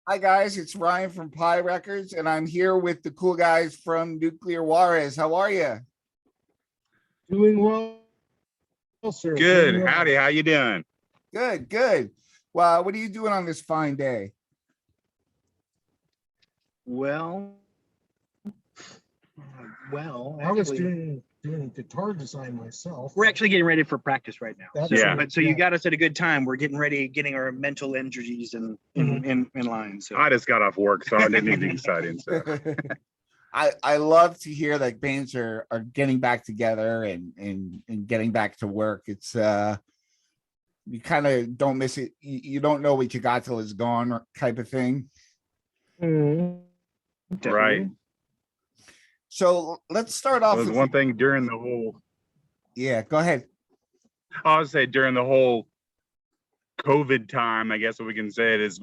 Hi guys, it's Ryan from Pi Records, and I'm here with the cool guys from Nuclear Juarez. How are you? Doing well, sir. Doing Good. well. Howdy. How you doing? Good, good. Well, what are you doing on this fine day? Well, I was actually, doing guitar design myself. we're actually getting ready for practice right now. That's Yeah. But so you got us at a good time. We're getting ready, getting our mental energies in line. So I just got off work, so I didn't need the exciting stuff. I love to hear that bands are getting back together and getting back to work. It's you kind of don't miss it. You don't know what you got till it's gone type of thing. Mhm. Right. So let's start off There was with one thing during the whole, yeah, go ahead. I would say during the whole COVID time, I guess what we can say it is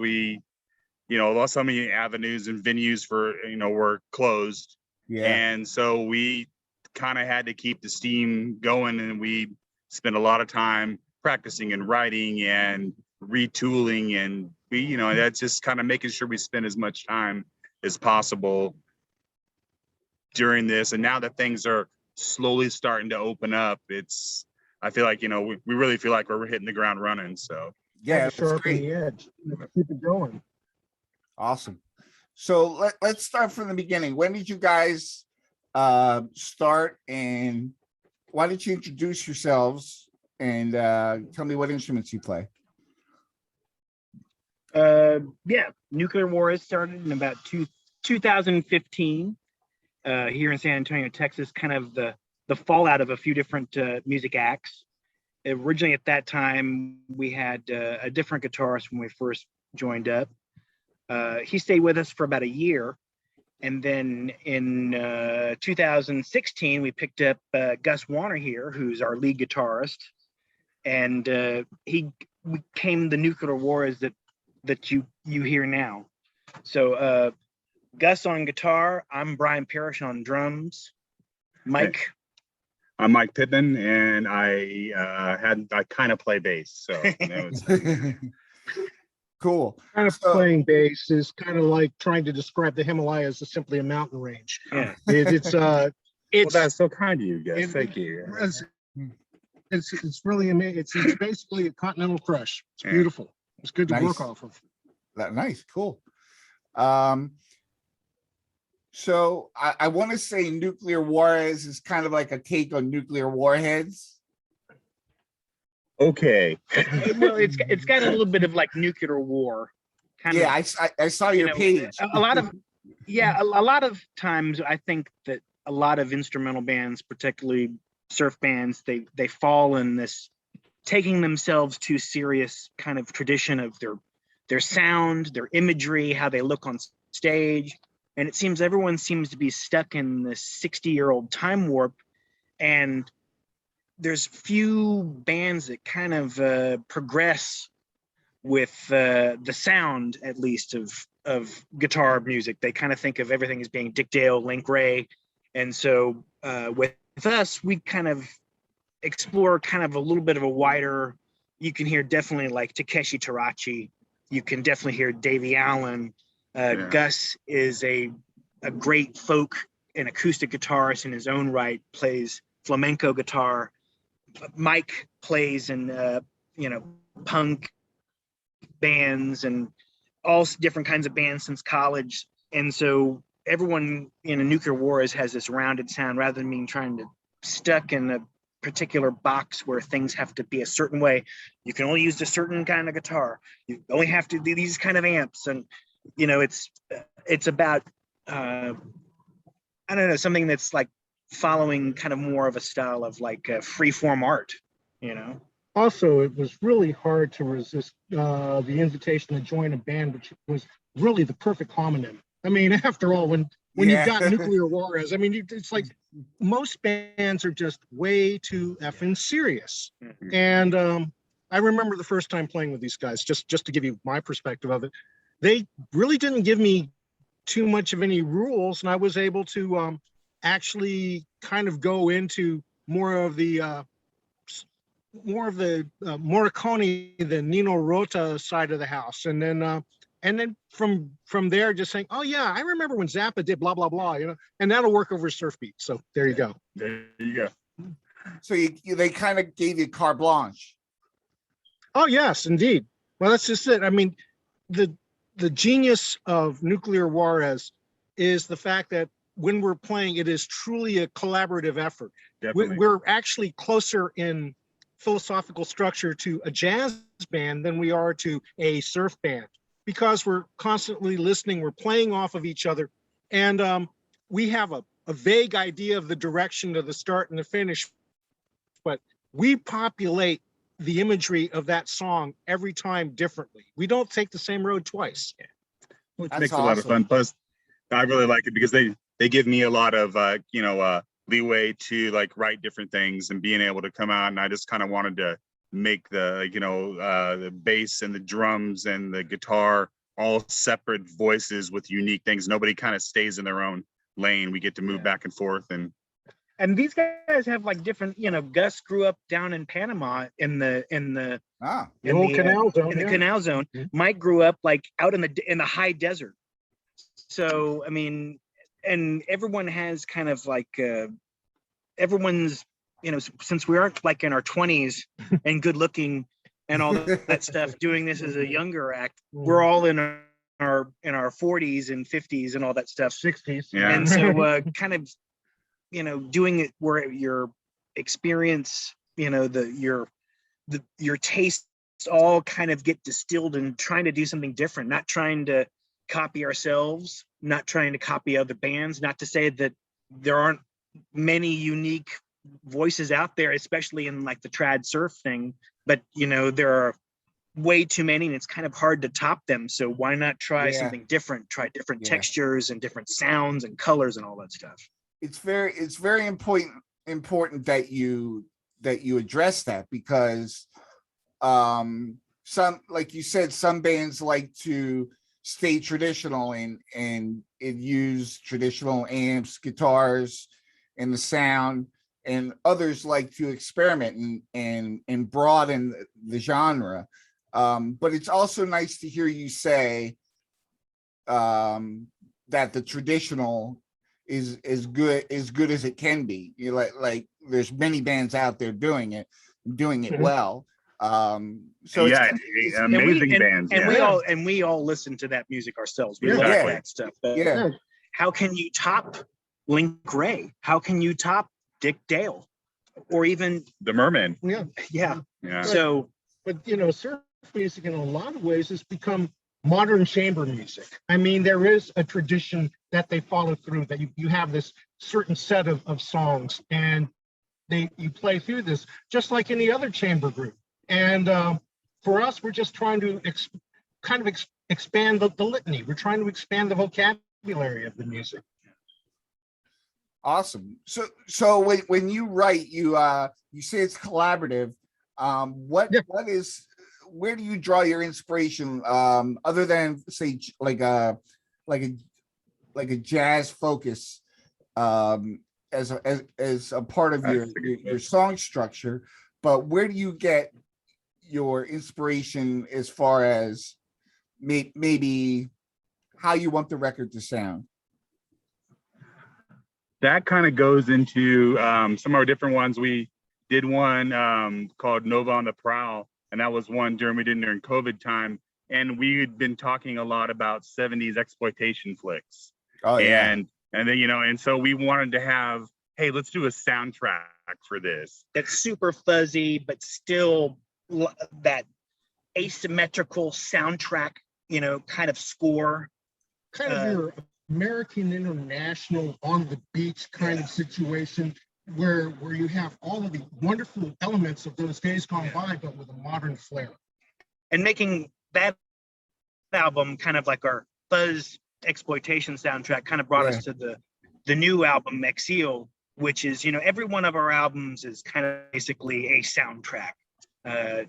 lost so many avenues and venues were closed. Yeah. And so we kind of had to keep the steam going, and we spent a lot of time practicing and writing and retooling, and that's just kind of making sure we spend as much time as possible during this. And now that things are slowly starting to open up, I feel like we really feel like we're hitting the ground running. So Yeah, Had to that's sharpen great. the edge. Keep it going. Awesome. So let's start from the beginning. When did you guys start, and why don't you introduce yourselves and tell me what instruments you play? yeah, Nuclear Juarez started in about 2015 here in San Antonio, Texas. Kind of the fallout of a few different music acts. Originally, at that time, we had a different guitarist when we first joined up. He stayed with us for about a year. And then in 2016, we picked up Gus Warner here, who's our lead guitarist. And he became the Nuclear Juarez that you hear now. So Gus on guitar, I'm Brian Parrish on drums. Mike. I'm Mike Pittman, and I kind of play bass. So Cool. Kind of playing bass is kind of like trying to describe the Himalayas as simply a mountain range. Yeah. It's well, that's so kind of you guys. Thank you. it's really amazing. It's basically a continental crush. It's beautiful. It's good to Nice. work off of. Nice, cool. So I want to say Nuclear Juarez is kind of like a take on nuclear warheads. Okay. Well, it's got a little bit of like nuclear war. Yeah, I saw your page. A lot of times I think that a lot of instrumental bands, particularly surf bands, they fall in this taking themselves too serious kind of tradition of their sound, their imagery, how they look on stage. And it seems everyone seems to be stuck in this 60-year-old time warp. And there's few bands that kind of progress with the sound, at least, of guitar music. They kind of think of everything as being Dick Dale, Link Wray. And so with us, we kind of explore kind of a little bit of a wider, you can hear definitely like Takeshi Tarachi. You can definitely hear Davey Allen. Gus is a great folk and acoustic guitarist in his own right, plays flamenco guitar. Mike plays in punk bands and all different kinds of bands since college. And so everyone in a Nuclear Juarez has this rounded sound rather than being trying to stuck in a particular box where things have to be a certain way. You can only use a certain kind of guitar. You only have to do these kind of amps. And, it's about, I don't know, something that's like following kind of more of a style of like free form art, Also, it was really hard to resist the invitation to join a band, which was really the perfect homonym. I mean, after all, when you've got Nuclear Juarez, I mean, it's like most bands are just way too effing serious. Mhm. And I remember the first time playing with these guys, just to give you my perspective of it, they really didn't give me too much of any rules, and I was able to actually kind of go into more of the Morricone, the Nino Rota side of the house, and then and then from there, just saying, oh yeah, I remember when Zappa did blah blah blah, and that'll work over surf beat. So there you go. There you go. So they kind of gave you carte blanche. Oh yes, indeed. Well, that's just it. I mean, the genius of Nuclear Juarez is the fact that when we're playing, it is truly a collaborative effort. Definitely. We're actually closer in philosophical structure to a jazz band than we are to a surf band, because we're constantly listening, we're playing off of each other, and we have a vague idea of the direction of the start and the finish, but we populate the imagery of that song every time differently. We don't take the same road twice. Which That's makes a lot of awesome. fun. Plus, I really like it because they give me a lot of leeway to like write different things and being able to come out. And I just kind of wanted to make the bass and the drums and the guitar all separate voices with unique things. Nobody kind of stays in their own lane. We get to move back and forth. And these guys have like different, Gus grew up down in Panama in the Canal Zone. Canal Zone. Mhm. Mike grew up like out in the high desert. So I mean, and everyone has kind of like everyone's, since we aren't like in our 20s and good looking and all that stuff, doing this as a younger act, we're all in our 40s and 50s and all that stuff. 60s. Yeah. And so kind of doing it where your experience, your tastes all kind of get distilled and trying to do something different, not trying to copy ourselves, not trying to copy other bands. Not to say that there aren't many unique voices out there, especially in like the trad surf thing, but there are way too many and it's kind of hard to top them. So why not try something different, try different textures and different sounds and colors and all that stuff. It's very important that you address that, because some, like you said, some bands like to stay traditional and use traditional amps, guitars, and the sound, and others like to experiment and broaden the genre. But it's also nice to hear you say that the traditional is as good as it can be. Like there's many bands out there doing it well. So it's amazing bands. And we all listen to that music ourselves. We love that stuff. But how can you top Link Ray? How can you top Dick Dale? Or even the Merman? Yeah. So, but surf music in a lot of ways has become modern chamber music. I mean, there is a tradition that they follow through, that you have this certain set of songs, and you play through this just like any other chamber group. And for us, we're just trying to expand the litany. We're trying to expand the vocabulary of the music. Awesome. So when you write, you say it's collaborative. Where do you draw your inspiration, other than say like a jazz focus, as a part of your song structure? But where do you get your inspiration as far as maybe how you want the record to sound? That kind of goes into some of our different ones. We did one called Nova on the Prowl, and that was one we did during COVID time. And we had been talking a lot about 70s exploitation flicks. Oh yeah. And then, and so we wanted to have, hey, let's do a soundtrack for this. That's super fuzzy, but still that asymmetrical soundtrack, kind of score. Kind of your American International on the beach kind of situation, where you have all of the wonderful elements of those days gone by, but with a modern flair. And making that album kind of like our fuzz exploitation soundtrack kind of brought us to the new album, Exil, which is, every one of our albums is kind of basically a soundtrack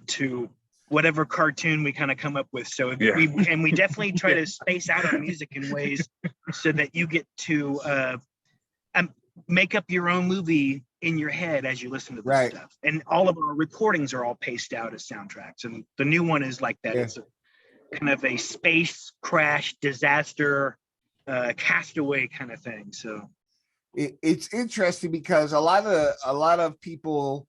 to whatever cartoon we kind of come up with. So we definitely try to space out our music in ways so that you get to make up your own movie in your head as you listen to this stuff. And all of our recordings are all paced out as soundtracks. And the new one is like that. kind of a space crash disaster, castaway kind of thing. So it's interesting because a lot of people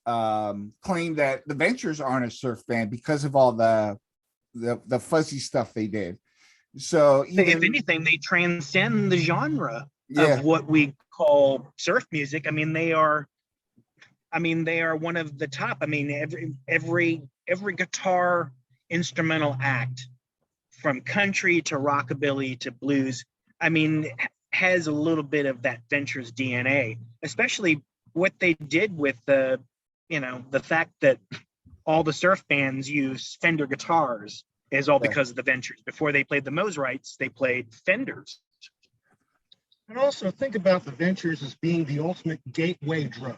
claim that the Ventures aren't a surf band because of all the fuzzy stuff they did. So if anything, they transcend the genre yeah, of what we call surf music. I mean, they are one of the top. I mean, every guitar instrumental act, from country to rockabilly to blues, I mean, has a little bit of that Ventures DNA, especially what they did with the fact that all the surf bands use Fender guitars is all because of the Ventures. Before they played the Mosrites, they played Fenders. And also think about the Ventures as being the ultimate gateway drug.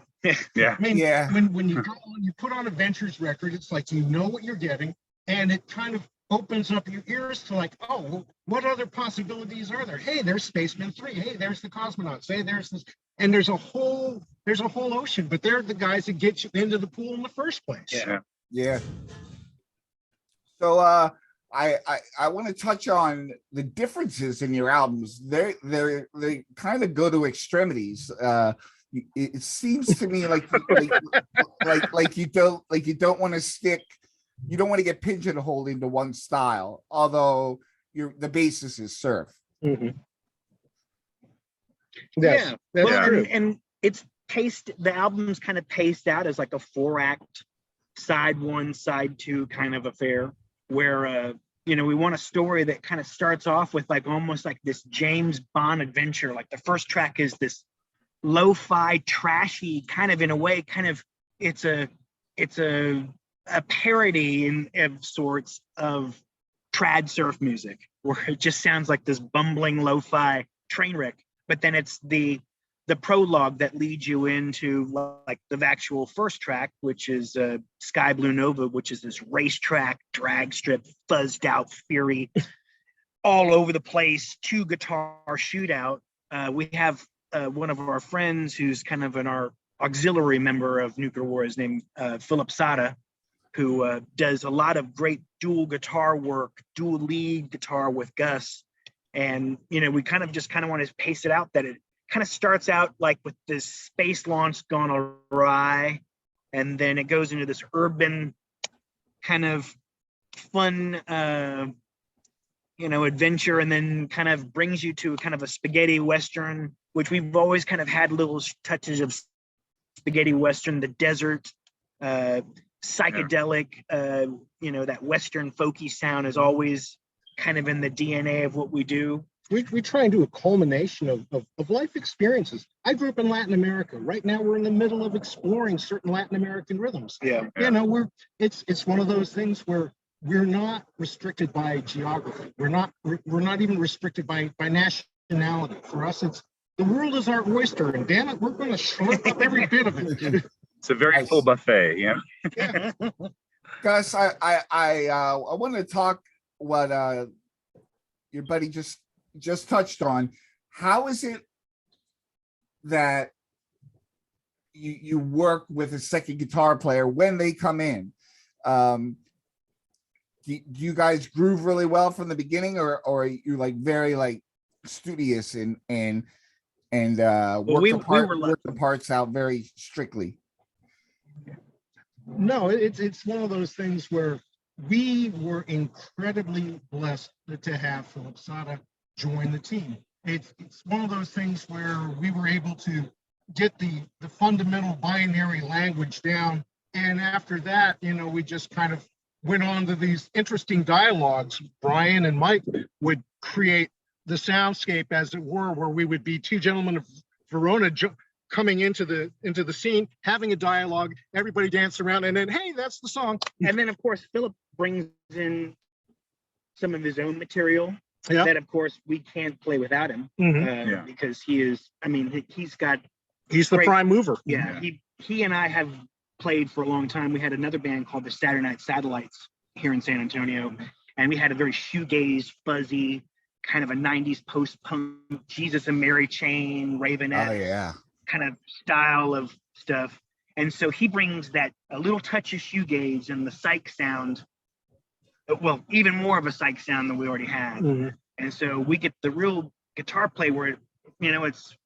Yeah. I mean, yeah, when you go on, you put on a Ventures record, it's like you know what you're getting, and it kind of opens up your ears to like, oh, well, what other possibilities are there? Hey, there's Spaceman 3. Hey, there's the Cosmonauts. Hey, there's this, and there's a whole ocean, but they're the guys that get you into the pool in the first place. Yeah. yeah. So I want to touch on the differences in your albums. They kind of go to extremities. It seems to me like you don't want to stick. You don't want to get pigeonholed into one style, although the basis is surf. Mm-hmm. Yeah, that's well, true. and it's paced. The album's kind of paced out as like a 4-act, side 1, side 2 kind of affair, where we want a story that kind of starts off with like almost like this James Bond adventure. Like the first track is this lo-fi, trashy kind of, in a way, kind of it's a parody of sorts of trad surf music, where it just sounds like this bumbling lo-fi train wreck. But then it's the prologue that leads you into like the actual first track, which is Sky Blue Nova, which is this racetrack drag strip, fuzzed out fury, all over the place, 2-guitar shootout. We have one of our friends who's kind of our auxiliary member of Nuclear Juarez named Philip Sada, who does a lot of great dual guitar work, dual lead guitar with Gus. And, we kind of want to pace it out that it kind of starts out like with this space launch gone awry, and then it goes into this urban kind of fun, adventure, and then kind of brings you to kind of a spaghetti Western, which we've always kind of had little touches of spaghetti Western, the desert, psychedelic, that Western folky sound is always kind of in the DNA of what we do. We try and do a culmination of life experiences. I grew up in Latin America. Right now, we're in the middle of exploring certain Latin American rhythms. Yeah. It's one of those things where we're not restricted by geography. We're not even restricted by nationality. For us, it's the world is our oyster, and damn it, we're going to slurp up every bit of it. It's a very full buffet. Yeah. Gus, I want to talk what your buddy just touched on. How is it that you work with a second guitar player when they come in? Do you guys groove really well from the beginning, or are you like very like studious and work the parts out very strictly? No, it's one of those things where we were incredibly blessed to have Philip Sada join the team. It's one of those things where we were able to get the fundamental binary language down, and after that, we just kind of went on to these interesting dialogues. Brian and Mike would create the soundscape, as it were, where we would be two gentlemen of Verona coming into the scene, having a dialogue, everybody dance around, and then, hey, that's the song. And then, of course, Philip brings in some of his own material that, of course, we can't play without him, because he's the prime mover. Yeah, he and I have played for a long time. We had another band called the Saturday Night Satellites here in San Antonio, and we had a very shoegaze, fuzzy, kind of a 90s post-punk, Jesus and Mary Chain, Ravenette kind of style of stuff. And so he brings that a little touch of shoegaze and the psych sound well, even more of a psych sound than we already had. Mhm. And so we get the real guitar play where, it's,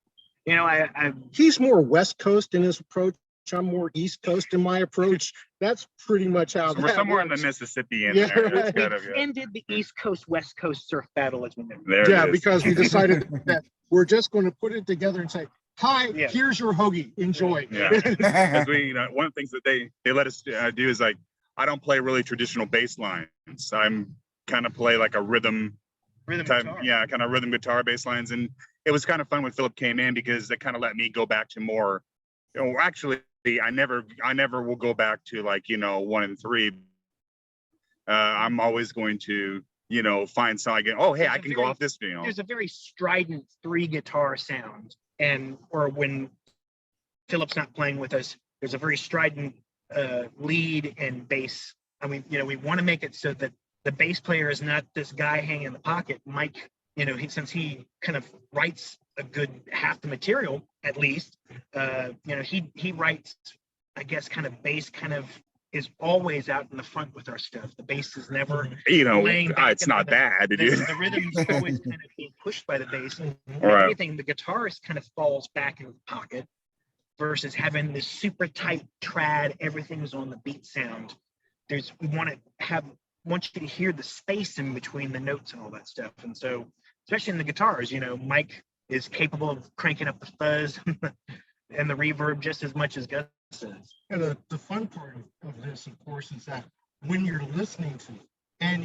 I He's more West Coast in his approach. I'm more East Coast in my approach. That's pretty much how So we're that somewhere in the works. Mississippi in Yeah, there. It's right. kind of, yeah. ended the East Coast, West Coast surf battle as we know. There Yeah, it is. because we decided that we're just going to put it together and say, hi, Yeah. here's your hoagie. Enjoy. Yeah. Because we, one of the things that they let us do is like, I don't play really traditional bass lines. I'm kind of play like a rhythm type, guitar. yeah, kind of rhythm guitar bass lines. And it was kind of fun when Philip came in because it kind of let me go back to more, actually, I never will go back to like, 1 and 3. I'm always going to, find something. Oh, hey, I can go off this. There's a very strident 3 guitar sound, or when Philip's not playing with us, there's a very strident lead and bass. I mean, we want to make it so that the bass player is not this guy hanging in the pocket. Mike, since he kind of writes a good half the material at least, he writes, I guess, kind of bass kind of is always out in the front with our stuff. The bass is never laying back. It's not bad. The rhythm is always kind of being pushed by the bass. And Right. everything, the guitarist kind of falls back in the pocket versus having this super tight trad, everything's on the beat sound. We want you to hear the space in between the notes and all that stuff. And so, especially in the guitars, Mike is capable of cranking up the fuzz and the reverb just as much as Gus does. And the fun part of this, of course, is that when you're listening to it and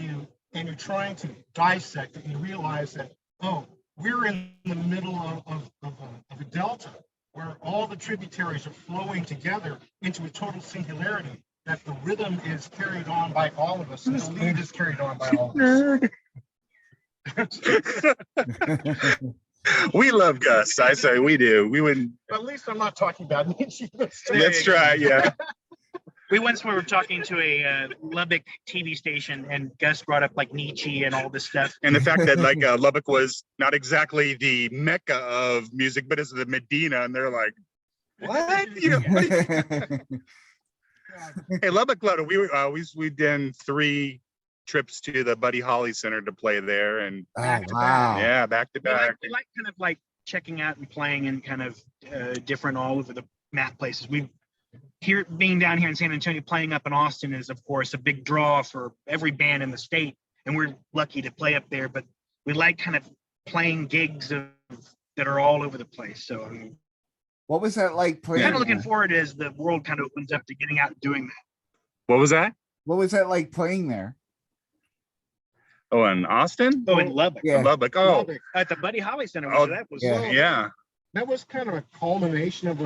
you're trying to dissect it, you realize that, oh, we're in the middle of a delta where all the tributaries are flowing together into a total singularity, that the rhythm is carried on by all of us and the lead is carried on by all of us. We love Gus. I say we do. We wouldn't. At least I'm not talking about Nietzsche. Let's try. Yeah. We once were talking to a Lubbock TV station, and Gus brought up like Nietzsche and all this stuff. And the fact that like Lubbock was not exactly the mecca of music, but it's the Medina, and they're like, what? Hey, Lubbock, we've done 3 trips to the Buddy Holly Center to play there, and Back to back to back. We like kind of like checking out and playing in kind of different all over the map places. Being down here in San Antonio, playing up in Austin is of course a big draw for every band in the state, and we're lucky to play up there. But we like kind of playing gigs that are all over the place. So what was that like playing? Kind of looking forward as the world kind of opens up to getting out and doing that. What was that? What was that like playing there? Oh, in Austin? Oh, in Lubbock. Yeah. Lubbock. Oh, Lubbock. At the Buddy Holly Center. Oh, That was yeah. That was kind of a culmination of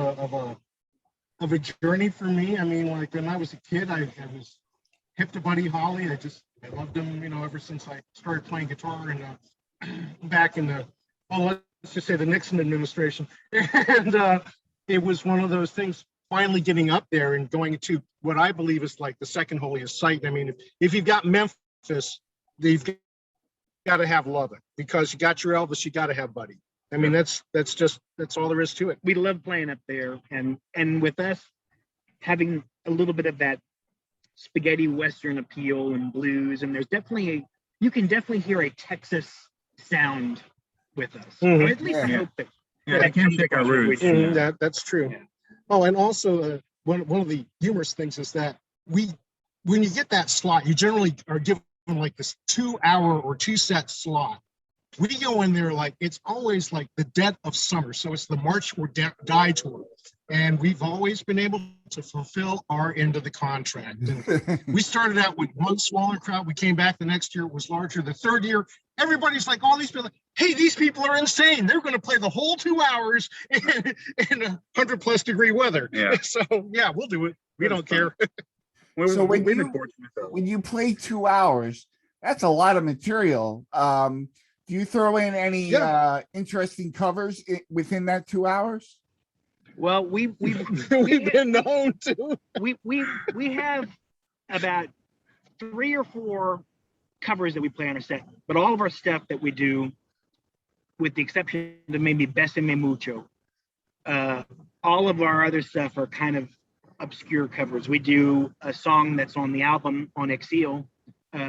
a journey for me. I mean, like when I was a kid, I was hip to Buddy Holly. I loved him, ever since I started playing guitar and back in let's just say the Nixon administration. And it was one of those things, finally getting up there and going to what I believe is like the second holiest site. I mean, if you've got Memphis, you've got to have Lubbock, because you got your Elvis, you got to have Buddy. I mean, that's all there is to it. We love playing up there, and with us having a little bit of that spaghetti Western appeal and blues, and you can definitely hear a Texas sound with us. Mhm. Or at least I hope that. I can't shake our roots. That's true. Yeah. Oh, and also one of the humorous things is that when you get that slot, you generally are given like this 2-hour or 2-set slot. We go in there like it's always like the dead of summer, so it's the March or Die tour, and we've always been able to fulfill our end of the contract. And we started out with one smaller crowd. We came back the next year, it was larger. The third year, everybody's like, all these people, hey, these people are insane. They're going to play the whole 2 hours in 100+ degree weather. Yeah. So yeah, we'll do it. We don't care. So We've been fortunate though. when you play 2 hours, that's a lot of material. Do you throw in any interesting covers within that 2 hours? Well, we've been known to. We have about 3 or 4 covers that we play on our set, but all of our stuff that we do, with the exception of maybe Besame Mucho, all of our other stuff are kind of obscure covers. We do a song that's on the album on Exil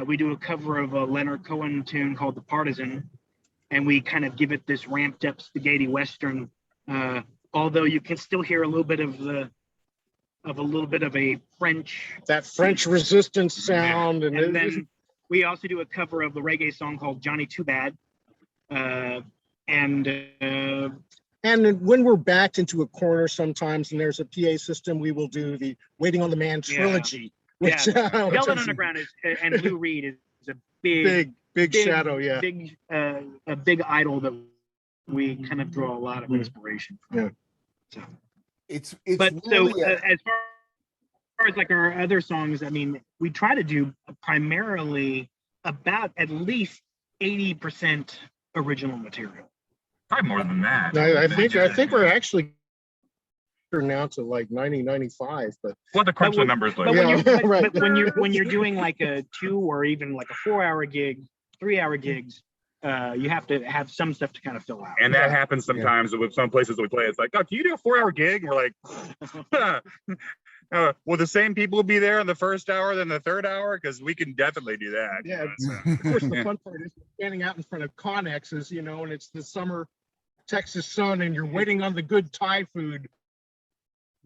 we do a cover of a Leonard Cohen tune called "The Partisan," and we kind of give it this ramped up spaghetti western. Although you can still hear a little bit of a French, that French resistance sound, and then we also do a cover of the reggae song called "Johnny Too Bad," and when we're backed into a corner sometimes and there's a PA system, we will do the "Waiting on the Man" trilogy. Which, Velvet Underground and Lou Reed is a big shadow, yeah, a big idol that we kind of draw a lot of inspiration from. Yeah. So It's really as far as like our other songs, I mean, we try to do primarily about at least 80% original material. Probably more than that. I think we're actually now to like 90-95, but what the crunch the numbers like. But when you're doing like a 2 or even like a 4-hour gig, 3-hour gigs, you have to have some stuff to kind of fill out. And that happens sometimes with some places that we play. It's like, oh, can you do a 4-hour gig? And we're like, will the same people be there in the first hour than the third hour? Because we can definitely do that. Yeah. Of course, the fun part is standing out in front of Connexes, and it's the summer Texas sun, and you're waiting on the good Thai food.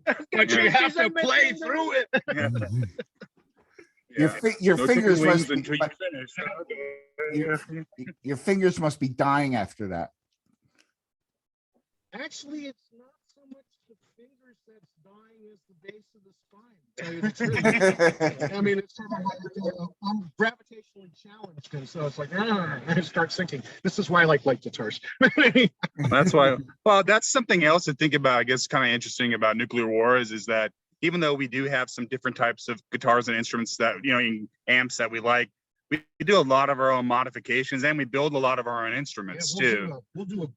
But you have to play through it. Your fingers must be, until you finish. your fingers must be dying after that. Actually, it's not so much the fingers that's dying as the base of the spine. To tell you the truth. I mean, it's sort of like I'm gravitationally challenged, and so it's like I start sinking. This is why I like guitars. That's why. Well, that's something else to think about. I guess kind of interesting about Nuclear Juarez is that even though we do have some different types of guitars and instruments that amps that we like, we do a lot of our own modifications, and we build a lot of our own instruments too. We'll do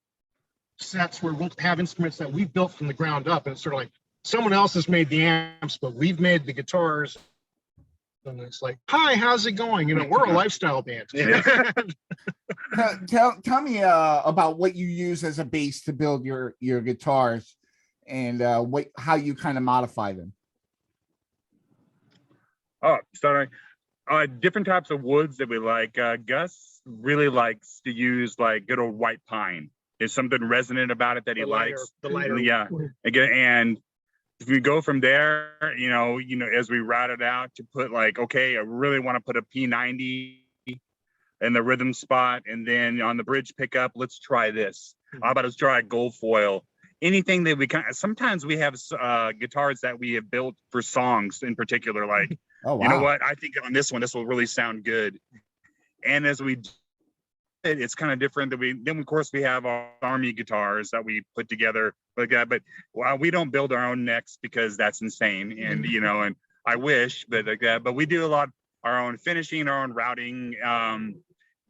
sets where we'll have instruments that we built from the ground up, and it's sort of like someone else has made the amps, but we've made the guitars. And it's like, hi, how's it going? We're a lifestyle band. Tell me about what you use as a base to build your guitars, and how you kind of modify them. Oh, sorry. Different types of woods that we like. Gus really likes to use like good old white pine. There's something resonant about it that he likes. The lighter. Yeah. Again, and if we go from there, as we route it out to put like, okay, I really want to put a P90 in the rhythm spot, and then on the bridge pickup, let's try this. How about let's try a gold foil? Anything that we sometimes we have guitars that we have built for songs in particular, like, oh, wow. You know what? I think on this one, this will really sound good. And as we it's kind of different then of course we have our army guitars that we put together like that, but we don't build our own necks because that's insane, and and I wish, but like that, but we do a lot our own finishing, our own routing,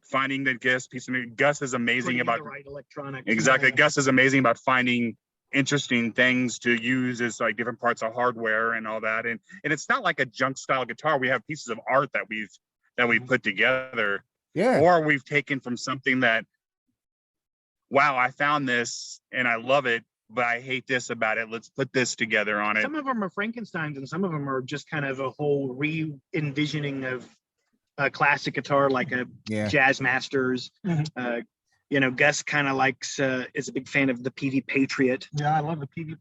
finding the piece of Gus is amazing about the right electronics. Exactly. Gus is amazing about finding interesting things to use as like different parts of hardware and all that, and it's not like a junk style guitar. We have pieces of art that we've put together. Yeah. Or we've taken from something that, wow, I found this and I love it, but I hate this about it. Let's put this together on it. Some of them are Frankensteins, and some of them are just kind of a whole re-envisioning of a classic guitar, like a Jazz Masters. Gus kind of likes, is a big fan of the PV Patriot. Yeah, I love the PV.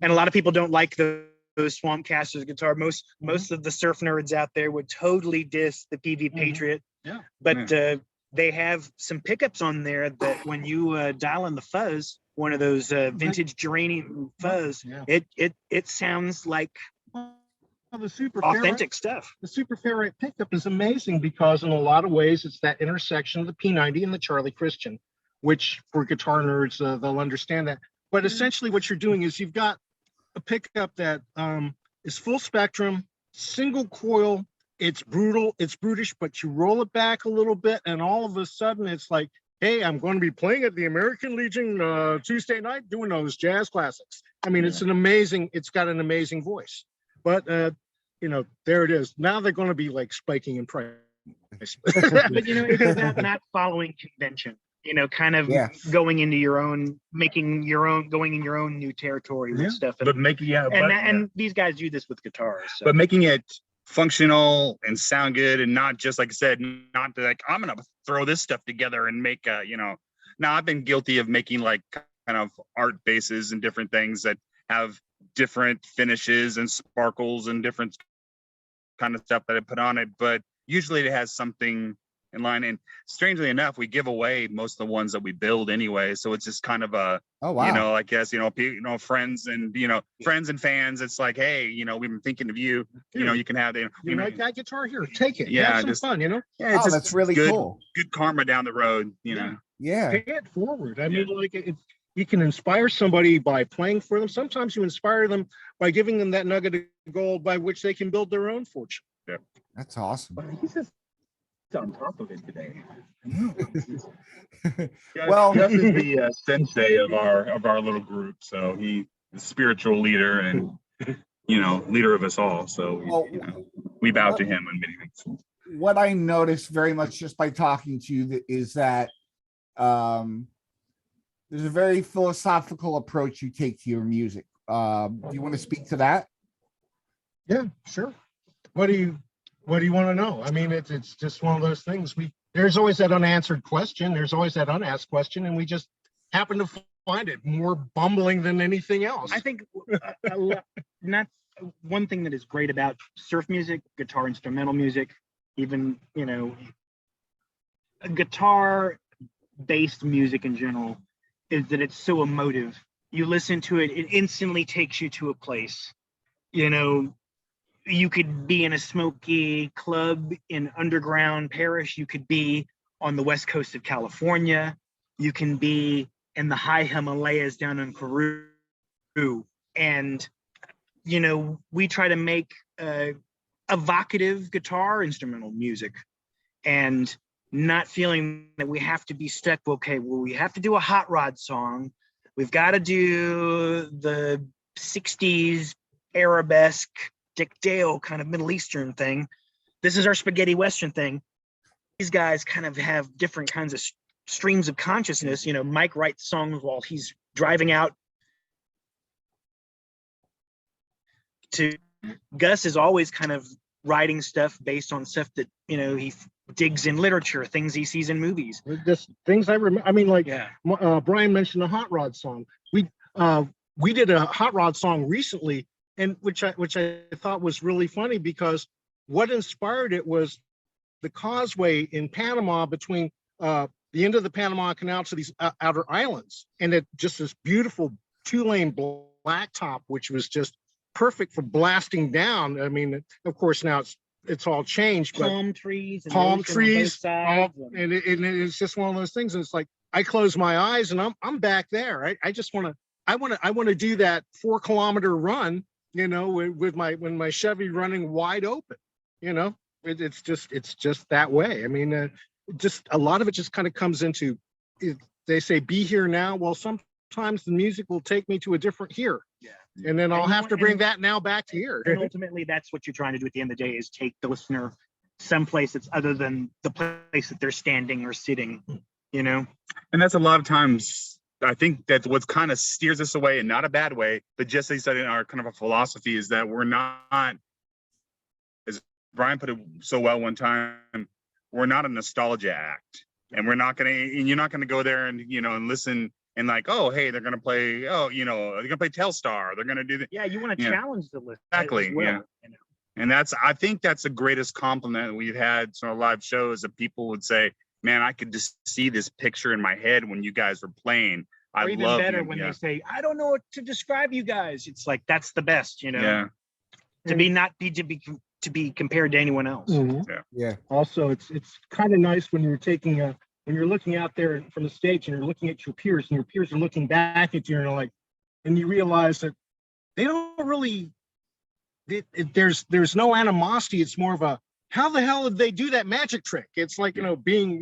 And a lot of people don't like those Swamp Casters guitar. Most of the surf nerds out there would totally diss the PV Patriot. Yeah. But they have some pickups on there that when you dial in the fuzz, one of those vintage geranium fuzz, it sounds like the super authentic stuff. The Super Ferrite pickup is amazing because in a lot of ways it's that intersection of the P90 and the Charlie Christian, which for guitar nerds they'll understand that. But essentially what you're doing is you've got a pickup that is full spectrum, single coil. It's brutal, it's brutish, but you roll it back a little bit, and all of a sudden it's like, hey, I'm going to be playing at the American Legion Tuesday night doing those jazz classics. I mean, it's got an amazing voice. But, there it is. Now they're going to be like spiking in price. But, it's not following convention, kind of going into your own, going in your own new territory with stuff. And, and these guys do this with guitars. So. But making it functional and sound good, and not just, like I said, not like I'm gonna throw this stuff together and make a, now I've been guilty of making like kind of art bases and different things that have different finishes and sparkles and different kind of stuff that I put on it, but usually it has something in line. And strangely enough, we give away most of the ones that we build anyway, so it's just kind of a, Oh, wow. I guess, friends and friends and fans. It's like, hey, we've been thinking of you. You can have the, You like that guitar? Here, take it. Yeah, Have some just- fun, yeah, Oh, it's just that's really good, cool. good karma down the road. Yeah. Pay it forward. I mean, like you can inspire somebody by playing for them. Sometimes you inspire them by giving them that nugget of gold by which they can build their own fortune. That's awesome. But he's just on top of it today. Well- Gus is the sensei of our little group, so he's the spiritual leader and leader of us all. So Well, we bow to him on many things. what I noticed very much just by talking to you is that there's a very philosophical approach you take to your music. Do you want to speak to that? Yeah, sure. What do you want to know? I mean, it's just one of those things. There's always that unanswered question. There's always that unasked question, and we just happen to find it more bumbling than anything else. I think not one thing that is great about surf music, guitar instrumental music, even guitar-based music in general, is that it's so emotive. You listen to it, it instantly takes you to a place. You could be in a smoky club in underground Paris. You could be on the west coast of California. You can be in the high Himalayas down in Peru. And, we try to make evocative guitar instrumental music and not feeling that we have to be stuck. Okay, well, we have to do a hot rod song. We've got to do the 60s arabesque Dick Dale kind of Middle Eastern thing. This is our spaghetti Western thing. These guys kind of have different kinds of streams of consciousness. Mike writes songs while he's driving out to Gus is always kind of writing stuff based on stuff that, he digs in literature, things he sees in movies. Just things I remember. I mean, like Yeah. Brian mentioned a hot rod song. We did a hot rod song recently, and which I thought was really funny because what inspired it was the causeway in Panama between the end of the Panama Canal to these outer islands, and it just this beautiful 2-lane blacktop, which was just perfect for blasting down. I mean, of course now it's all changed, but Palm trees, and palm ocean on both trees, sides, and it's just one of those things. And it's like I close my eyes and I'm back there. I just want to do that 4-kilometer run, with my Chevy running wide open. It's just that way. I mean, just a lot of it just kind of comes into. They say be here now. Well, sometimes the music will take me to a different here. Yeah. And then I'll And have to bring that now back to here. And ultimately, that's what you're trying to do at the end of the day, is take the listener someplace that's other than the place that they're standing or sitting, And that's a lot of times, I think that's what kind of steers us away, in not a bad way, but just as you said, in our kind of a philosophy is that we're not, as Brian put it so well one time, we're not a nostalgia act, and you're not going to go there and, and listen and like, oh, hey, they're going to play, they're going to play Telstar. They're going to do that. yeah, you want to challenge the listener. Exactly, as well, yeah. And I think that's the greatest compliment we've had to our live shows, that people would say, man, I could just see this picture in my head when you guys were playing. I Or even love better you. when Yeah. they say, I don't know what to describe you guys. It's like, that's the best, Yeah. to be compared to anyone else. Mhm. Yeah. Also, it's kind of nice when you're looking out there from the stage and you're looking at your peers, and your peers are looking back at you, and you're like, and you realize that they don't really. There's no animosity. It's more of a, how the hell did they do that magic trick? It's like, being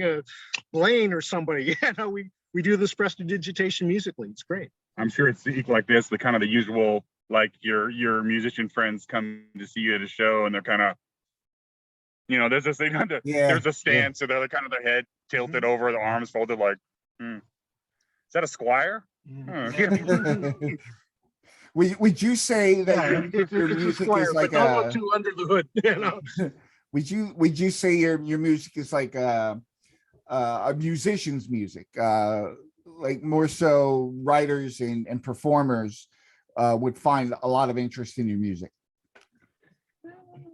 Blaine or somebody. We do this prestidigitation musically. It's great. I'm sure it's equal like this, the kind of the usual, like your musician friends come to see you at a show and they're kind of, there's this thing, there's a stance, so they're kind of their head tilted over, the arms folded, like, is that a squire? Would you say that Yeah, your it's a music square, is like but don't a? look too under the hood. You know. Would you say your music is like a musician's music? Like more so writers and performers would find a lot of interest in your music.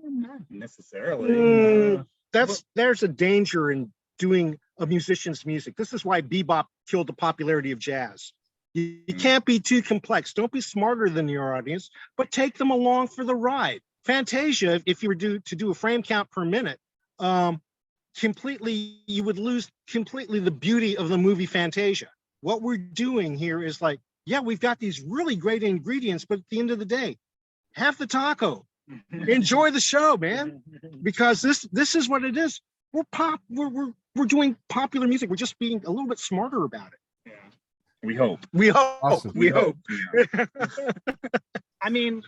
Not necessarily. There's a danger in doing a musician's music. This is why bebop killed the popularity of jazz. You can't be too complex. Don't be smarter than your audience, but take them along for the ride. Fantasia, if you were to do a frame count per minute, you would lose completely the beauty of the movie Fantasia. What we're doing here is like, yeah, we've got these really great ingredients, but at the end of the day, have the taco. Enjoy the show, man. Because this is what it is. We're doing popular music. We're just being a little bit smarter about it. Yeah. We hope. We hope. Awesome. We hope. Yeah. I mean,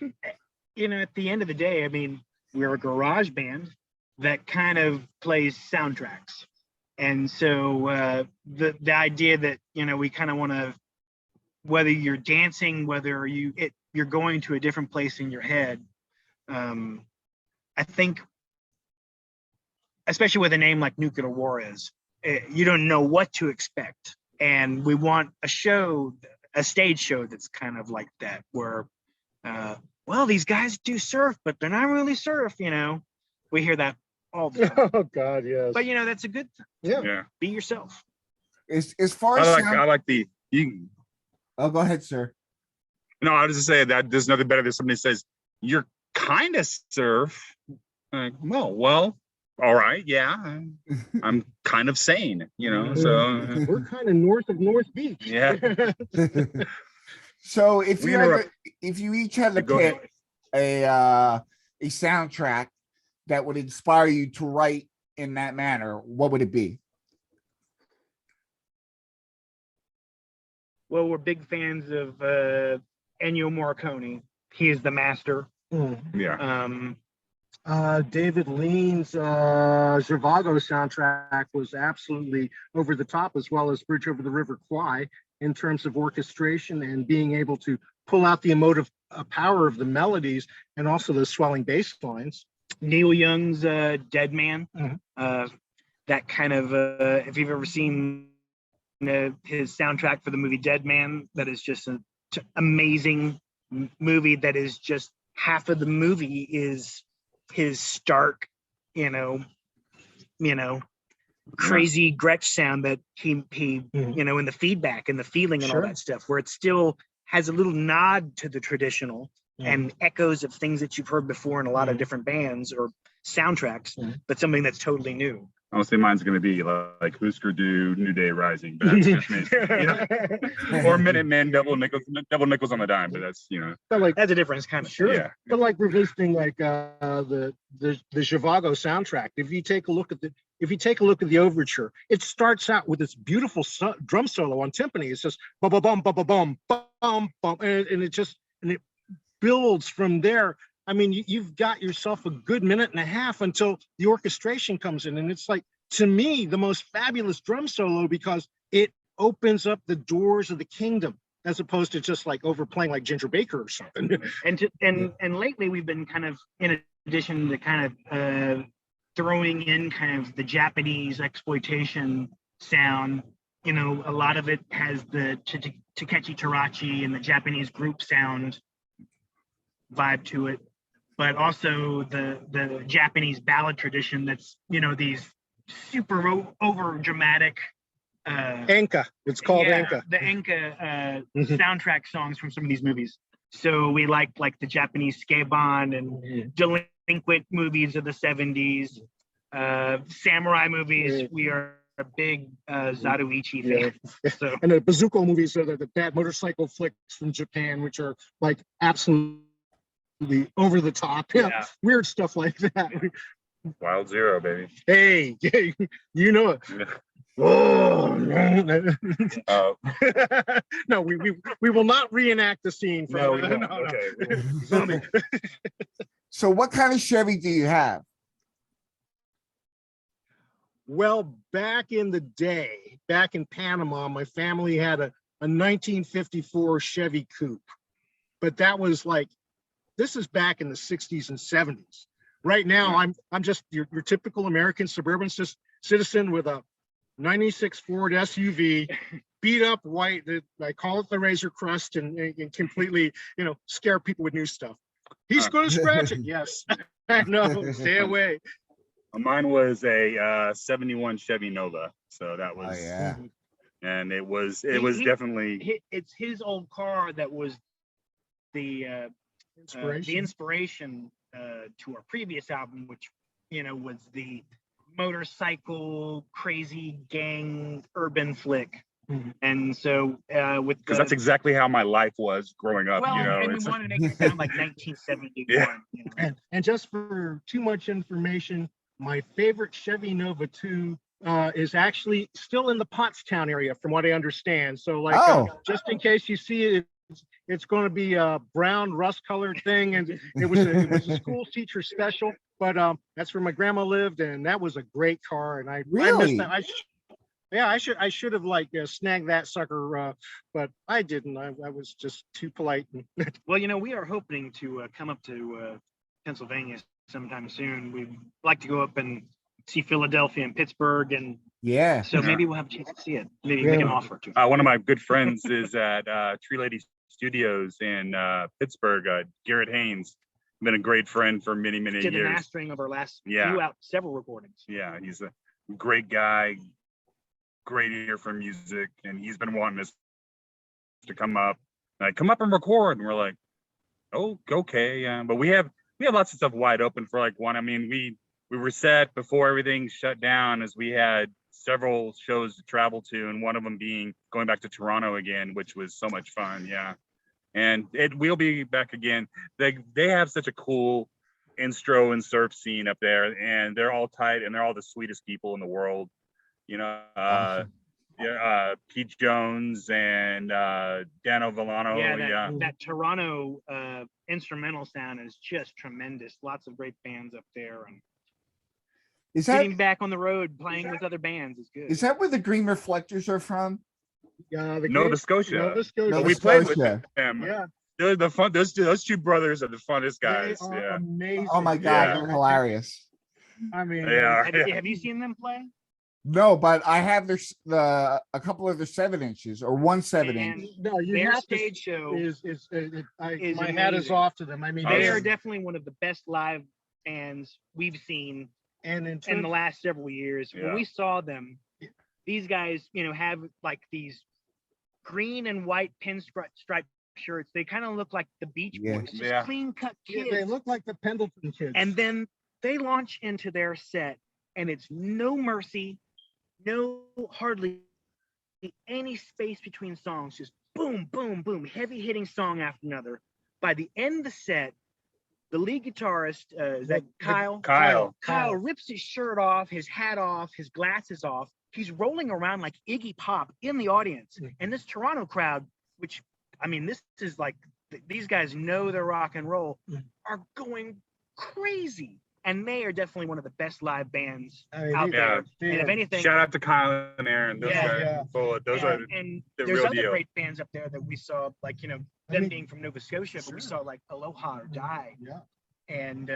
at the end of the day, I mean, we're a garage band that kind of plays soundtracks. And so the idea that, we kind of want to, whether you're dancing, whether you're going to a different place in your head, I think, especially with a name like Nuclear Juarez, you don't know what to expect. And we want a stage show that's kind of like that, where, well, these guys do surf, but they're not really surf, We hear that all the time. Oh God, yes. But that's a good thing. Yeah. Be yourself. As far as I like the oh, go ahead, sir. No, I was just saying that there's nothing better than somebody says, you're kind of surf. Like, well, all right, yeah. I'm kind of sane, so. We're kind of north of North Beach. Yeah. So if We you interrupt- if you each had to Go pick ahead. a soundtrack that would inspire you to write in that manner, what would it be? Well, we're big fans of Ennio Morricone. He is the master. Yeah. David Lean's Zhivago soundtrack was absolutely over the top, as well as Bridge Over the River Kwai, in terms of orchestration and being able to pull out the emotive power of the melodies and also those swelling bass lines. Neil Young's Dead Man. Mhm. That kind of, if you've ever seen his soundtrack for the movie Dead Man, that is just an amazing movie. That is just half of the movie is his stark, crazy Gretsch sound that he in the feedback and the feeling and all that stuff, where it still has a little nod to the traditional and echoes of things that you've heard before in a lot of different bands or soundtracks, but something that's totally new. I would say mine's going to be like Husker Du, New Day Rising, but that's just me. Or Minutemen, Double Nickels on the Dime, but that's But like That's a difference, kind of. Sure. Yeah. But like revisiting like the Zhivago soundtrack, if you take a look at the overture, it starts out with this beautiful drum solo on timpani. It's just bum bum bum bum bum bum bum, and it builds from there. I mean, you've got yourself a good minute and a half until the orchestration comes in, and it's like, to me, the most fabulous drum solo, because it opens up the doors of the kingdom, as opposed to just like overplaying like Ginger Baker or something. And lately we've been kind of, in addition to kind of throwing in kind of the Japanese exploitation sound, a lot of it has the Takechi Tarachi and the Japanese group sound vibe to it, but also the Japanese ballad tradition that's, these super over dramatic Enka, it's called Enka. The Enka soundtrack songs from some of these movies. So we like the Japanese Skeban and delinquent movies of the 70s, samurai movies. We are a big Zatoichi fan. So. And the Bazooka movies are the bad motorcycle flicks from Japan, which are like absolutely over the top, weird stuff like that. Wild Zero, baby. Hey, you know it. Yeah. Oh no, we will not reenact the scene. No, we from, won't. Okay. Zombie. So what kind of Chevy do you have? Well, back in the day, back in Panama, my family had a 1954 Chevy Coupe. but that was like, this is back in the 60s and 70s. Right now, I'm just your typical American suburban citizen with a 96 Ford SUV, beat up white. I call it the Razor Crust, and completely, scare people with new stuff. He's going to scratch it. Yes, no, stay away. Mine was a 71 Chevy Nova. So that was, Oh yeah. and it was He- definitely, It's his old car that was the inspiration to our previous album, which was the motorcycle crazy gang urban flick. Mhm. And so with because that's exactly how my life was growing up. well, and we it's wanted to make it sound like 1971. Yeah. And just for too much information, my favorite Chevy Nova 2 is actually still in the Pottstown area, from what I understand. So, like, just in case you see it, it's going to be a brown rust-colored thing, and it was a school teacher special. But that's where my grandma lived, and that was a great car. And I Really? missed that. I should have snagged that sucker, but I didn't. I was just too polite. Well, we are hoping to come up to Pennsylvania sometime soon. We'd like to go up and see Philadelphia and Pittsburgh, and Yeah. so maybe we'll have a chance to see it. Maybe Yeah. make an offer to. one of my good friends is at Tree Lady Studios in Pittsburgh. Garrett Haynes, been a great friend for many Did the years. mastering of our last Yeah. throughout several recordings. Yeah, he's a great guy, great ear for music, and he's been wanting us to come up and record. And we're like, oh, okay, yeah. But we have lots of stuff wide open for like one. I mean, we were set before everything shut down, as we had several shows to travel to, and one of them being going back to Toronto again, which was so much fun. Yeah, and we'll be back again. They have such a cool instro and surf scene up there, and they're all tight, and they're all the sweetest people in the world. Awesome. Pete Jones and Dano Villano. That Toronto instrumental sound is just tremendous. Lots of great bands up there, and Is that getting back on the road playing with other bands is good. is that where the Green Reflectors are from? Nova Scotia. Nova Scotia. Nova We played with Scotia. them. Yeah, They're the fun. Those two brothers are the funnest guys. they are Yeah. amazing. Oh my God, Yeah. they're hilarious. I mean, They are. Have you seen them play? No, but I have a couple of their 7-inches or one 7-inch. And no, you their have to. stage show My hat is amazing. off to them. I mean, They yeah. are definitely one of the best live bands we've seen and in in terms, the last several years. Yeah. When we saw them, these guys, have like these green and white pinstripe shirts. They kind of look like the Beach Yeah. Boys, just Yeah. clean cut yeah, kids. they look like the Pendleton kids. And then they launch into their set, and it's no mercy, no hardly any space between songs, just boom, boom, boom, heavy hitting song after another. By the end of the set, the lead guitarist, is that Kyle? Kyle. Kyle rips his shirt off, his hat off, his glasses off. He's rolling around like Iggy Pop in the audience. And this Toronto crowd, which, I mean, this is like, these guys know their rock and roll, are going crazy. And they are definitely one of the best live bands out there. And if anything, Shout out to Kyle and Aaron. Those Yeah. guys, Yeah. those are and the there's real other deal. great bands up there that we saw, like, them mean, being from Nova Scotia, but we saw like Aloha or Die Yeah. and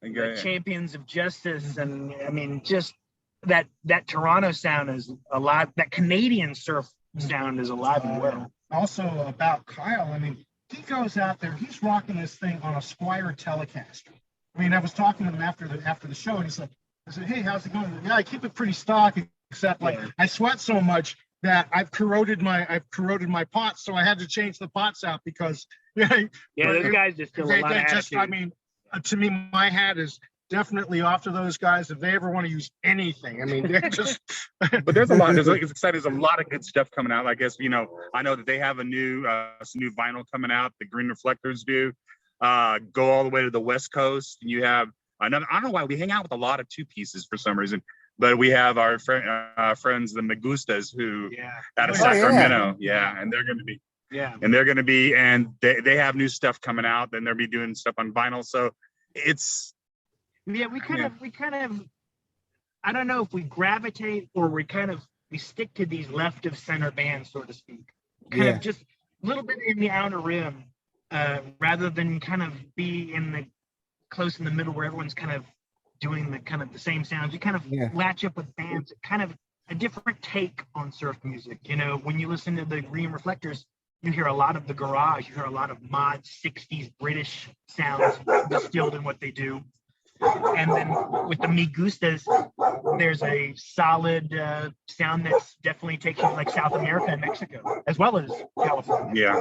Okay. Champions of Justice. And I mean, just that Toronto sound is alive. That Canadian surf sound is alive and well. Also about Kyle, I mean, he goes out there, he's rocking this thing on a Squire Telecaster. I mean, I was talking to him after the show, and he's like, I said, hey, how's it going? Yeah, I keep it pretty stock, except like I sweat so much that I've corroded my pots, so I had to change the pots out because Yeah, those guys just still a lot of attitude. I mean, to me, my hat is definitely off to those guys if they ever want to use anything. I mean, they're just. But there's a lot. It's exciting. There's a lot of good stuff coming out. I guess I know that they have some new vinyl coming out. The Green Reflectors do. Go all the way to the West Coast, and you have another. I don't know why we hang out with a lot of two pieces for some reason, but we have our friends the Megustas who out of Sacramento, and they're going to be. Yeah. And they have new stuff coming out. Then they'll be doing stuff on vinyl. So it's. Yeah, we kind of, I don't know if we gravitate or we stick to these left of center bands, so to speak. Kind of just little bit in the outer rim, rather than kind of be in the close in the middle where everyone's kind of doing the same sounds. You kind of latch up with bands, kind of a different take on surf music. You know, when you listen to the Green Reflectors, you hear a lot of the garage, you hear a lot of mod 60s British sounds distilled in what they do. And then with the Me Gustas, there's a solid sound that's definitely takes you like South America and Mexico, as well as California. Yeah.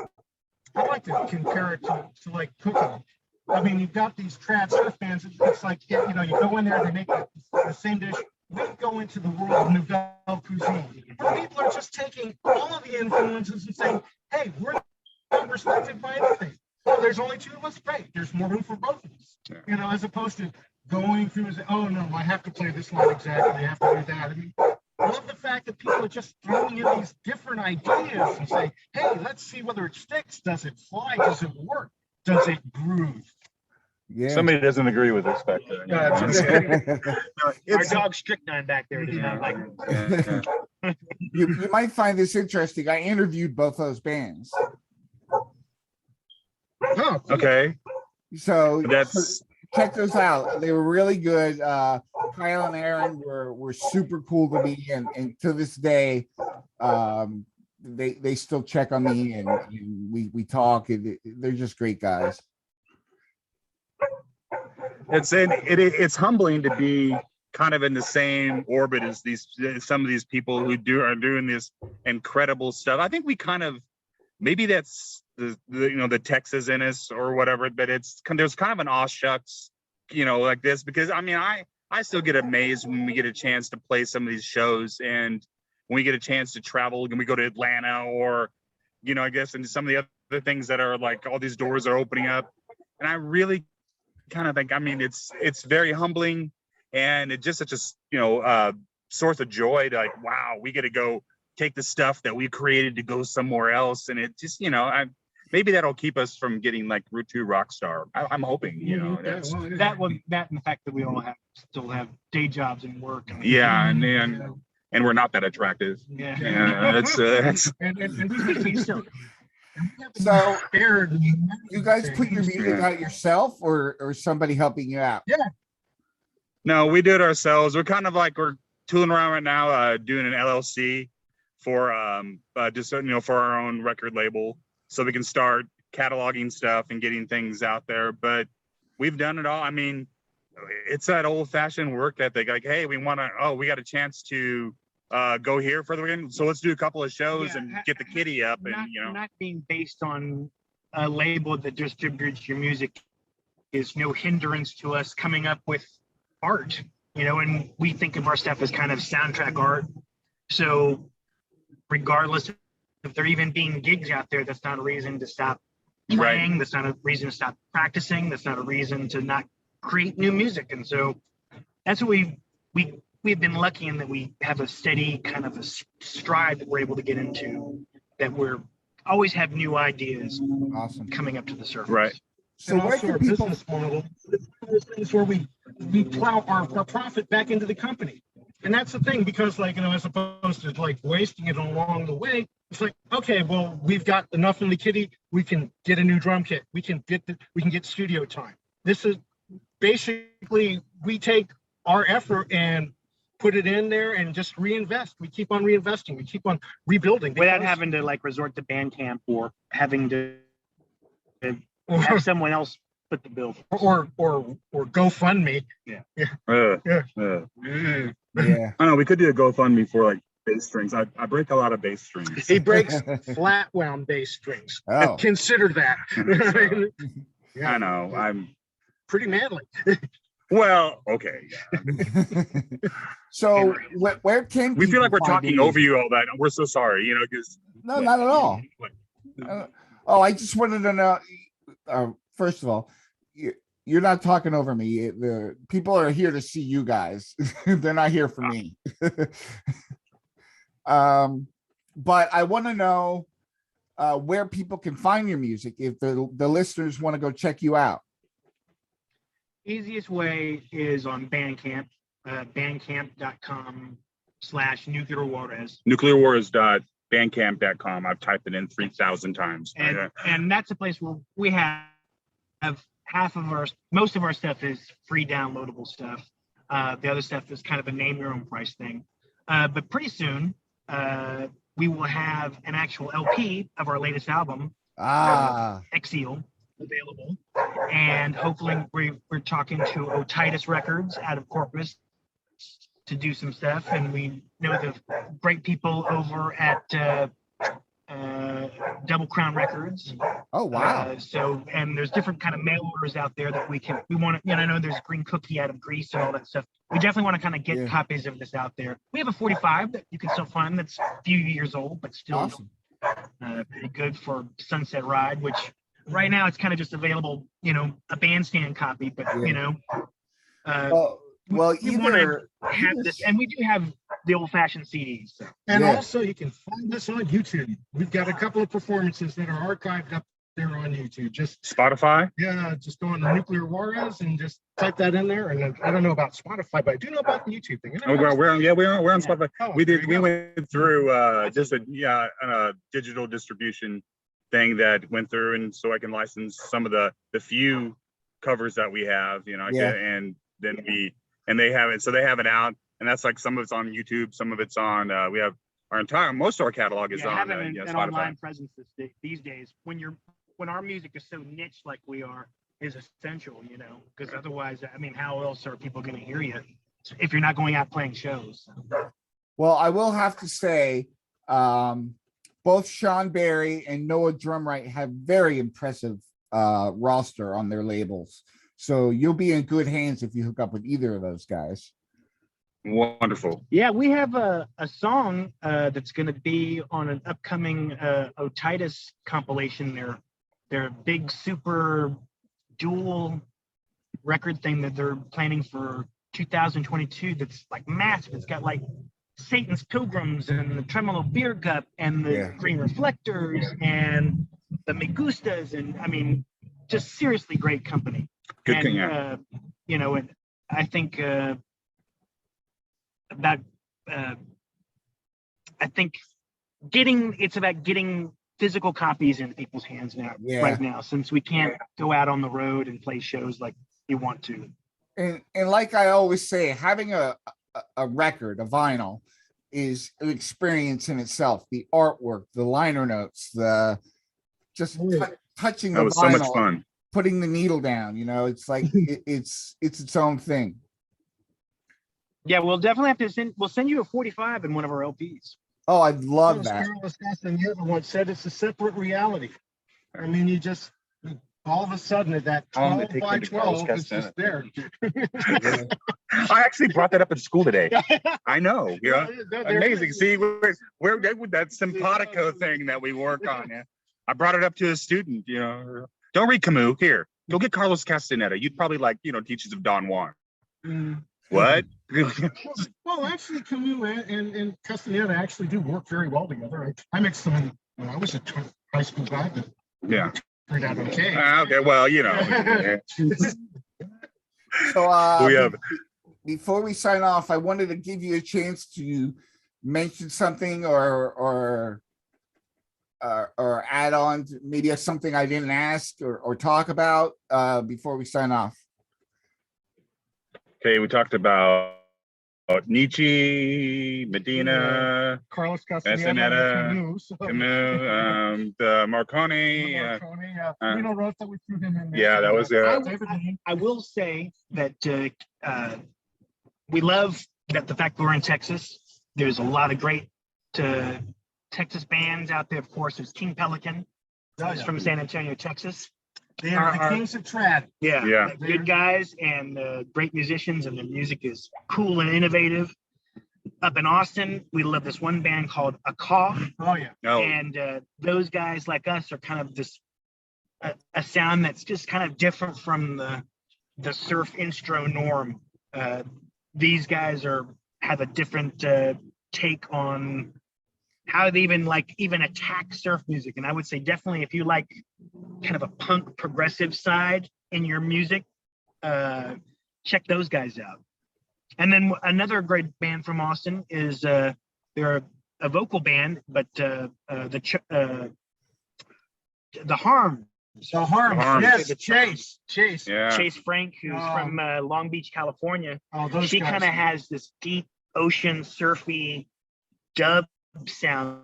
I like to compare it to like cooking. I mean, you've got these trad surf bands. It's like, you know, you go in there, they make the same dish. We go into the world of nouvelle cuisine. And people are just taking all of the influences and saying, hey, we're not restricted by anything. Oh, there's only two of us. Great. There's more room for both of us. You know, as opposed to going through and saying, oh, no, I have to play this line exactly. I have to do that. I mean, I love the fact that people are just throwing in these different ideas and say, hey, let's see whether it sticks. Does it fly? Does it work? Does it groove? Yeah. Somebody doesn't agree with this back there. Our dog Strychnine back there does not like it. You might find this interesting. I interviewed both those bands. Oh, Okay. So That's check those out. They were really good. Kyle and Aaron were super cool to me, and to this day, they still check on me, and we talk, and they're just great guys. it's humbling to be kind of in the same orbit as some of these people who are doing this incredible stuff. I think we kind of, maybe that's the Texas in us or whatever, but there's kind of an aw shucks, like this, because I mean, I still get amazed when we get a chance to play some of these shows, and when we get a chance to travel and we go to Atlanta or, I guess, and some of the other things that are like all these doors are opening up. And I really kind of think, I mean, it's very humbling, and it's just such a, source of joy to like, wow, we get to go take the stuff that we created to go somewhere else. And it just, maybe that'll keep us from getting like Route 2 rock star. I'm hoping, that and the fact that we all still have day jobs and work. And we're not that attractive. That's So you guys put your music out yourself, or somebody helping you out? Yeah. No, we do it ourselves. We're kind of like, we're tooling around right now, doing an LLC for just for our own record label, so we can start cataloging stuff and getting things out there. But we've done it all. I mean, it's that old fashioned work ethic. Like, hey, we got a chance to go here for the weekend, so let's do a couple of shows and get the kitty up. And not being based on a label that distributes your music is no hindrance to us coming up with art, and we think of our stuff as kind of soundtrack art. So regardless if there even being gigs out there, that's not a reason to stop playing. Right. That's not a reason to stop practicing. That's not a reason to not create new music. And so that's what we've been lucky in, that we have a steady kind of a stride that we're able to get into, that we're always have new ideas. Awesome. Coming up to the surface. Right. So where can people business model things where we plow our profit back into the company? And that's the thing, because as opposed to like wasting it along the way, it's like, okay, well, we've got enough in the kitty, we can get a new drum kit, we can get studio time. This is basically, we take our effort and put it in there and just reinvest. We keep on reinvesting. We keep on rebuilding without having to like resort to Bandcamp or having to have someone else put the bill or GoFundMe. Yeah. I know we could do a GoFundMe for like bass strings. I break a lot of bass strings. He breaks flat wound bass strings. Oh. Consider that. I know. I'm pretty manly. Well, okay. So where can we feel like we're people find talking you? over you all that? We're so sorry, because No, not at all. I just wanted to know. First of all, you're not talking over me. The people are here to see you guys. They're not here for me. But I want to know where people can find your music if the listeners want to go check you out. Easiest way is on Bandcamp, bandcamp.com/Nuclear Juarez. Nuclear Juarez Bandcamp.com. I've typed it in 3,000 times. And that's a place where we have most of our stuff is free downloadable stuff. The other stuff is kind of a name your own price thing. But pretty soon, we will have an actual LP of our latest album, Exile, available. And hopefully we're talking to Otitis Records out of Corpus to do some stuff. And we know the great people over at Double Crown Records. Oh wow! And there's different kind of mail orders out there that we want to. I know there's Green Cookie out of Greece and all that stuff. We definitely want to kind of get copies of this out there. We have a 45 that you can still find that's a few years old, but still Awesome. Pretty good for Sunset Ride. Which right now it's kind of just available, a bandstand copy, but Well, we want to have this, and we do have the old-fashioned CDs. So. And also, you can find us on YouTube. We've got a couple of performances that are archived up there on YouTube. Just Spotify? just go on the Nuclear Juarez and just type that in there. And then, I don't know about Spotify, but I do know about the YouTube thing. Oh, we're on Spotify. Oh, We went through just a digital distribution thing that went through, and so I can license some of the few covers that we have, and then they have it, so they have it out, and that's like some of it's on YouTube, some of it's on. We have most of our catalog is on having an Spotify. online presence these days when our music is so niche like we are is essential, because otherwise, how else are people going to hear you if you're not going out playing shows? Well, I will have to say, both Sean Barry and Noah Drumright have very impressive roster on their labels. So you'll be in good hands if you hook up with either of those guys. Wonderful. Yeah, we have a song that's going to be on an upcoming Otitis compilation. Their big super dual record thing that they're planning for 2022. That's like massive. It's got like Satan's Pilgrims and the Tremolo Beer Cup and the Green Reflectors and the Me Gustas, and just seriously great company. Good thing, and I think it's about getting physical copies into people's hands right now, since we can't go out on the road and play shows like you want to. And like I always say, having a record, a vinyl, is an experience in itself. The artwork, the liner notes, the just touching the vinyl, so much fun. Putting the needle down, it's like it's its own thing. Yeah, we'll definitely have to we'll send you a 45 in one of our LPs. Oh, I'd love that. Carlos Castaneda once said it's a separate reality. You just all of a sudden that 12 by 12 is just there. I actually brought that up at school today. I know, amazing. See, we're that simpatico thing that we work on. Yeah, I brought it up to a student. Don't read Camus. Here, go get Carlos Castaneda. You'd probably like, Teachings of Don Juan. What? Well, actually, Camus and Castaneda actually do work very well together. I mixed them when I was a high school guy. But turned out okay. Okay, well, So before we sign off, I wanted to give you a chance to mention something or add on to maybe something I didn't ask or talk about before we sign off. Okay, we talked about Nietzsche, Medina, Carlos Castaneda, Camus, the Marconi. Reno wrote that we threw him in there. Yeah, that was I will say that we love that the fact we're in Texas. There's a lot of great Texas bands out there. Of course, there's King Pelican, who's from San Antonio, Texas. They are the kings of trad. Yeah. Good guys and great musicians, and their music is cool and innovative. Up in Austin, we love this one band called A Caw. Oh yeah. And those guys like us are kind of this a sound that's just kind of different from the surf instro norm. These guys have a different take on how they even attack surf music. And I would say definitely if you like kind of a punk progressive side in your music, check those guys out. And then another great band from Austin is they're a vocal band, but the Harms. The Harms, Harms. yes, Chase. Yeah. Chase Frank, who's from Long Beach, California. Oh, those She guys. kind of has this deep ocean surfy dub sound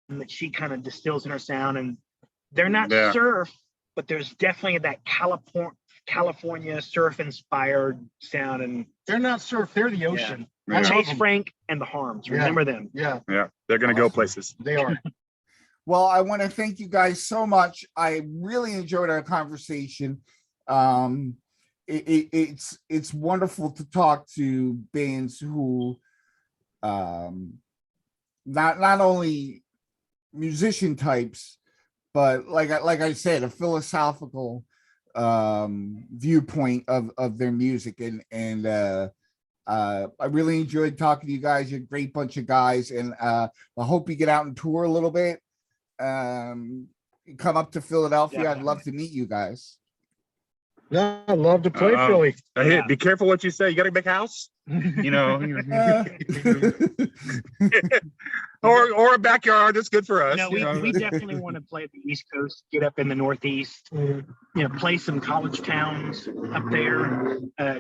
that she kind of distills in her sound, and they're not Yeah. surf, but there's definitely that California surf inspired sound. And They're not surf, they're the ocean. Yeah. I love Chase them. Frank and the Harms, Yeah. remember them? Yeah, Yeah. They're gonna go Awesome. places. they are. Well, I want to thank you guys so much. I really enjoyed our conversation. It's wonderful to talk to bands who, not only musician types, but like I said, a philosophical viewpoint of their music, and I really enjoyed talking to you guys. You're a great bunch of guys, and I hope you get out and tour a little bit. Come up to Philadelphia. I'd love to meet you guys. No, I love to play Uh-oh. Philly. Hey, Yeah. be careful what you say. You got a big house, you know, or a backyard. That's good for us. No, you know. we definitely want to play the East Coast, get up in the Northeast, play some college towns up there,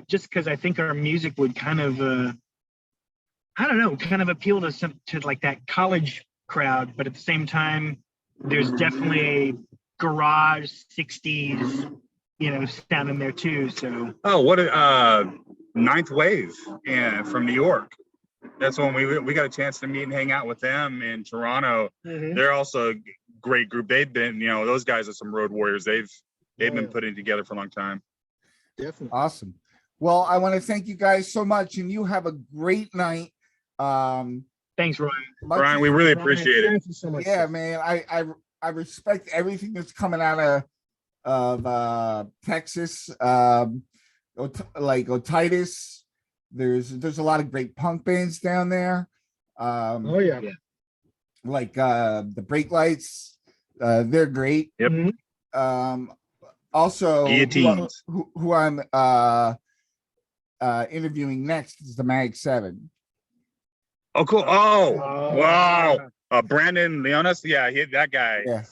just because I think our music would kind of, I don't know, kind of appeal to like that college crowd, but at the same time, there's definitely a garage 60s, sound in there too. So Oh, what a Ninth Wave, from New York. That's when we got a chance to meet and hang out with them in Toronto. They're also a great group. They've been, those guys are some road warriors. They've been putting together for a long time. Definitely. Awesome. Well, I want to thank you guys so much, and you have a great night. thanks, Ryan. Brian, we really appreciate it. Thank you so much. Yeah, man. I respect everything that's coming out of Texas. Like Otitis. There's a lot of great punk bands down there. Oh yeah. Like the Brake Lights. They're great. Yep. Also Guillotines. who I'm interviewing next is the Mag 7. Oh, cool. Oh, wow. Brandon Leonis. Yeah, that guy. Yeah.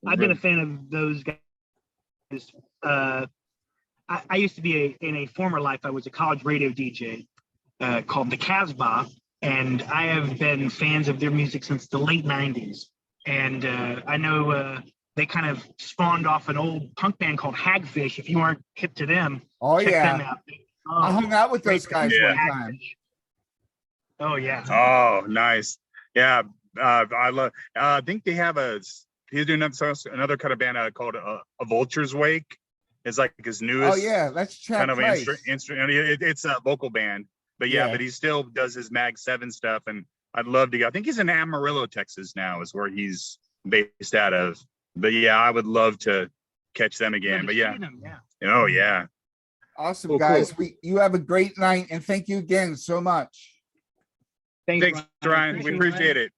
I've been a fan of those guys. I used to be in a former life, I was a college radio DJ called the Casbah, and I have been fans of their music since the late 90s. And I know they kind of spawned off an old punk band called Hagfish. If you aren't hip to them, Oh check yeah. them out. I hung out with those guys Yeah. one time. Oh, yeah. Oh, nice. Yeah. I love, I think they have he's doing another kind of band called A Vulture's Wake. It's like his newest. Oh yeah, that's Chad kind of Price. instrument. It's a vocal band, but Yeah. but he still does his Mag 7 stuff, and I'd love to go. I think he's in Amarillo, Texas now, is where he's based out of. But yeah, I would love to catch them again. But yeah, oh yeah, Awesome, Cool, guys. You have a great night, and thank you again so much. thanks, Ryan. We appreciate it.